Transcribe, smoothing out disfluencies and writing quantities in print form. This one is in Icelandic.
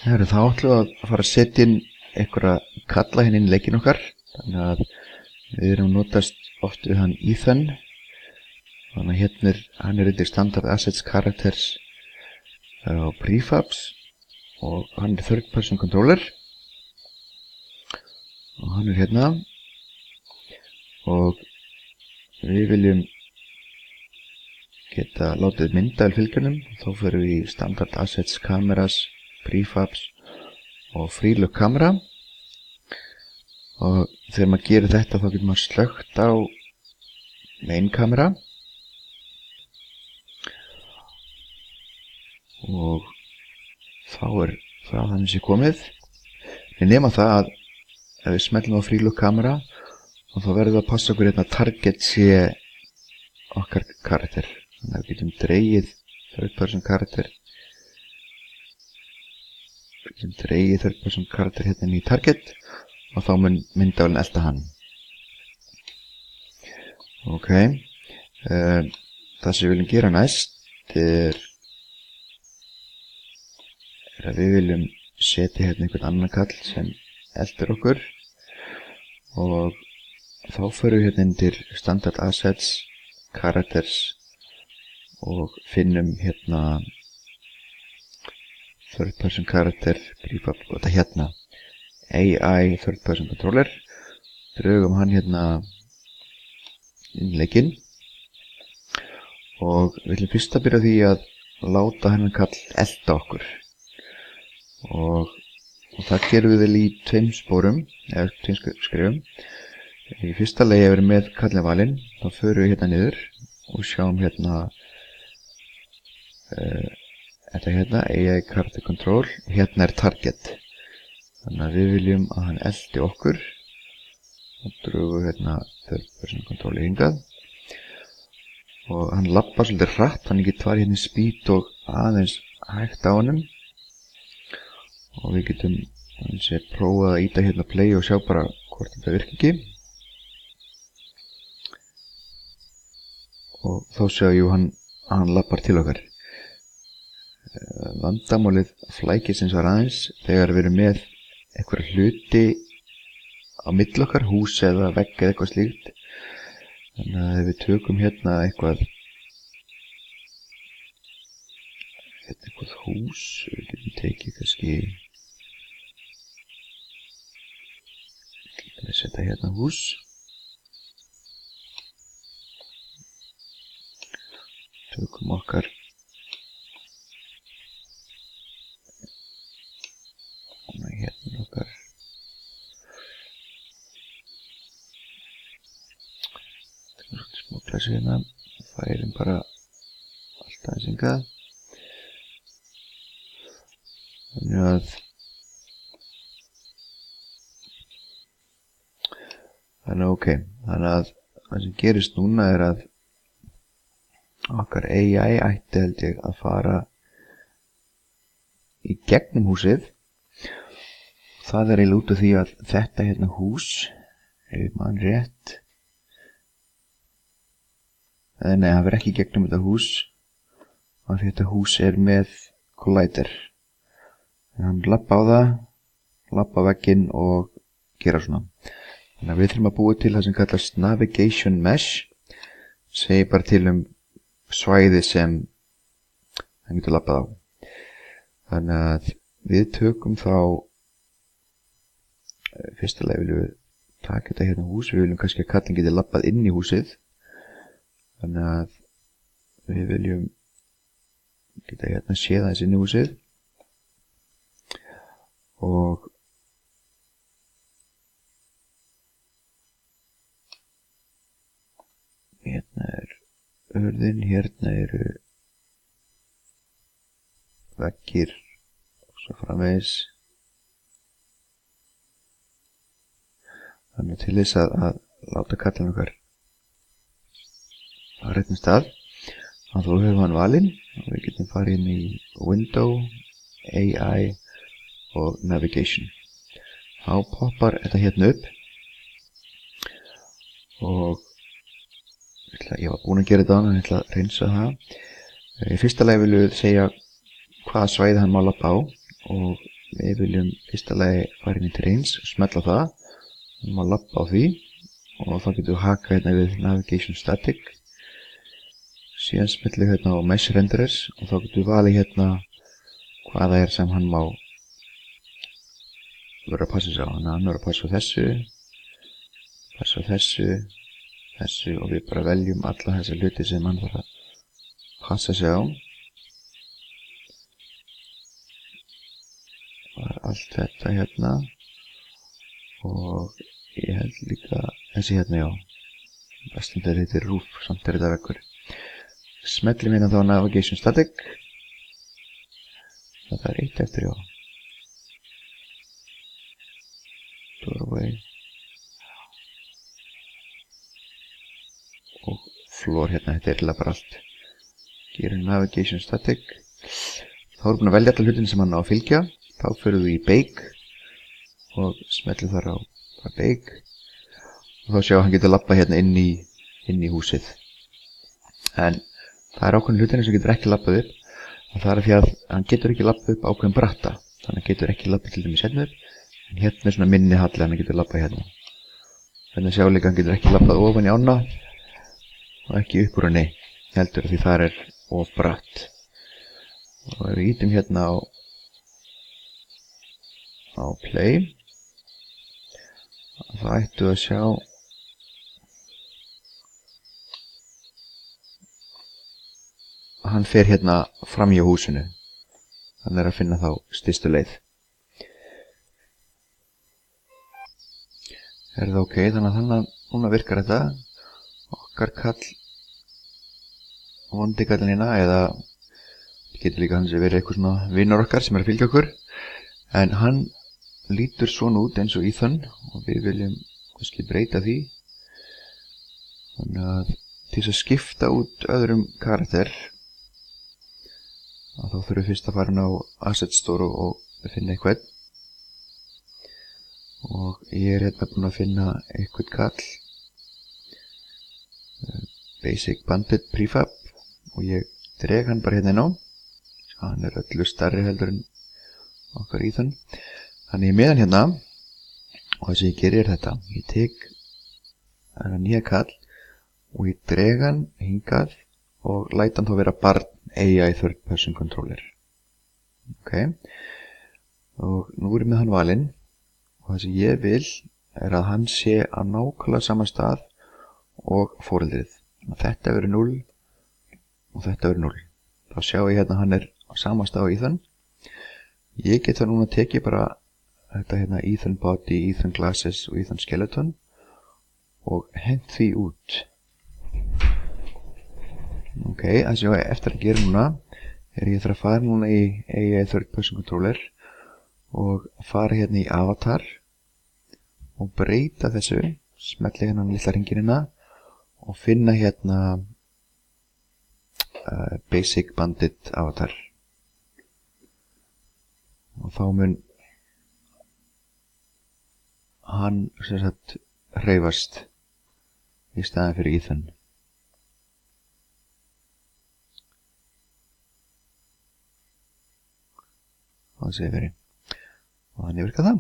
Þá ætlum við að fara að setja inn einhverja kalla hérna inn í leikinn okkar. Þannig að við erum notast oft við hann Ethan. Þannig að hérna hann undir Standard Assets Characters og Prefabs og hann third person controller og hann hérna og við viljum geta látið mynda í fylgjunum. Þá fyrir við í Standard Assets Cameras, Prefabs og Freelook Camera og þegar maður gerir þetta þá getur maður slökkt á main camera og þá það þannig sé komið. Við nema það að ef við smellum á Freelook Camera og þá verður það að passa okkur hérna target sé okkar karakter. Þannig að við getum dregið third person karakter hérna inn í target og þá mun myndavélin elta hann. Ok, það sem við viljum gera næst er að við viljum setja hérna einhvern annan kall sem eltir okkur og þá förum við hérna undir Standard Assets, Characters og finnum hérna third person character, prefab og þetta hérna AI third person controller. Drögum hann hérna inn í leikinn og við viljum fyrst að byrja því að láta hennan kall elta okkur og það gerum við vel í tveim spórum eða tveim skrefum. Í fyrsta lagi að vera með kallin valinn, þá förum við hérna niður og sjáum hérna þetta hérna, AI Character Control, hérna target. Þannig að við viljum að hann elti okkur og drögum hérna third person control hingað og hann lappar svolítið hratt, hann getur farið hérna í speed og aðeins hægt á honum og við getum prófað að íta hérna play og sjá bara hvort þetta virkar ekki og þá sjáum við hann lappar til okkar. Vandamálið flækist eins og aðeins þegar við erum með einhverja hluti á milli okkar, hús eða vegg eða eitthvað slíkt. Þannig að ef við tökum hérna eitthvað hús, við getum tekið kannski við setja hérna hús tökum okkar hérna okkar smá klassu hérna færum bara allt aðeins hingað þannig ok, þannig að það sem gerist núna er að okkar AI ætti held ég að fara í gegnum húsið. Það er eiginlega út af því að þetta hérna hús, ef mann rétt, nei, það verður ekki gegnum þetta hús og þetta hús er með collider. Hann lappa á það, lappa á vegginn og gera svona. Þannig að við þurfum að búa til það sem kallast navigation mesh, segir bara til svæði sem hann getur lappað á. Þannig að við tökum þá fyrsta lagi viljum við taka þetta hérna hús, við viljum kannski að kallin geti lappað inn í húsið. Þannig að við viljum geta hérna séð aðeins inn í húsið og hérna er hurðin, hérna eru veggir og svo framvegis. Þannig til þess að láta kallan okkar á réttum stað og þá höfum hann valinn og við getum farið inn í Window, AI og Navigation. Þá poppar þetta hérna upp og ég var búinn að gera þetta en ég ætla að reynsa það. Í fyrsta lagi viljum við segja hvaða svæði hann má lappa á og við viljum fyrsta lagi fara inn í Trains og smella það, við má lappa á því og þá getum við haka hérna við Navigation Static, síðan smellum við hérna á Mesh Renderers og þá getum við valið hérna hvaða sem hann má vera að passa sig á. Þannig að hann verður að passa á þessu og við bara veljum alla þessi hluti sem hann þarf að passa sig á. Var allt þetta hérna og ég held líka þessi hérna, já, bestum þetta heitir Roof, samt þetta veggur. Smellum hérna þá Navigation Static, það eitt eftir, já, Doorway og Floor hérna, þetta eiginlega bara allt. Gerum Navigation Static, þá erum við búin að velja alla hlutin sem hann á að fylgja. Þá fyrir við í Bake og smellum þar á Bake og þá sjá hann getur lappað hérna inn í húsið. En það ákveðin hlutinni sem getur ekki lappað upp og það því að hann getur ekki lappað upp ákveðin bratta. Þannig að hann getur ekki lappað til dæmis hérna upp, en hérna er svona minni halli hann getur lappað hérna. Þannig að sjá líka hann getur ekki lappað ofan í ána og ekki upp úr henni heldur því það er of bratt. Og ef við ítum hérna á Play þá ættu að sjá hann fer hérna fram í húsinu, hann er að finna þá stystu leið. Er það ok, þannig að núna virkar þetta okkar kall vondi kallin hérna, eða getur líka hann sem verið eitthvað svona vinnur okkar sem er að fylgja okkur, en hann lítur svona út eins og Ethan og við viljum kannski breyta því. Þannig að til þess að skipta út öðrum karakter þá þurfum við fyrst að fara inn á Asset Store og finna eitthvað. Og ég er hérna búinn að finna eitthvað kall, Basic Bandit Prefab, og ég dreg hann bara hérna inn á. Hann er öllu stærri heldur en okkar Ethan. Þannig ég með hann hérna og það sem ég gerir þetta, ég tek þennan nýja kall og ég dreg hann hingað og læt hann þá vera barn AI Third Person Controller. Ok, og nú er ég með hann valinn og það sem ég vil er að hann sé á nákvæmlega sama stað og foreldrið. Þetta verður 0 og þetta verður 0. Þá sjá ég hérna hann er á sama stað á Ethan. Ég get það núna tekið bara þetta hérna Ethan Body, Ethan Glasses og Ethan Skeleton og hent því út. Ok, það sem ég eftir að gera núna er ég þarf að fara núna í AI Third Person Controller og fara hérna í Avatar og breyta þessu, smelli hérna lilla hringina og finna hérna Basic Bandit Avatar. Og þá mun hann sem sagt hreyfast í staðin fyrir Ethan. Og það sé verið. Og þannig virkar það.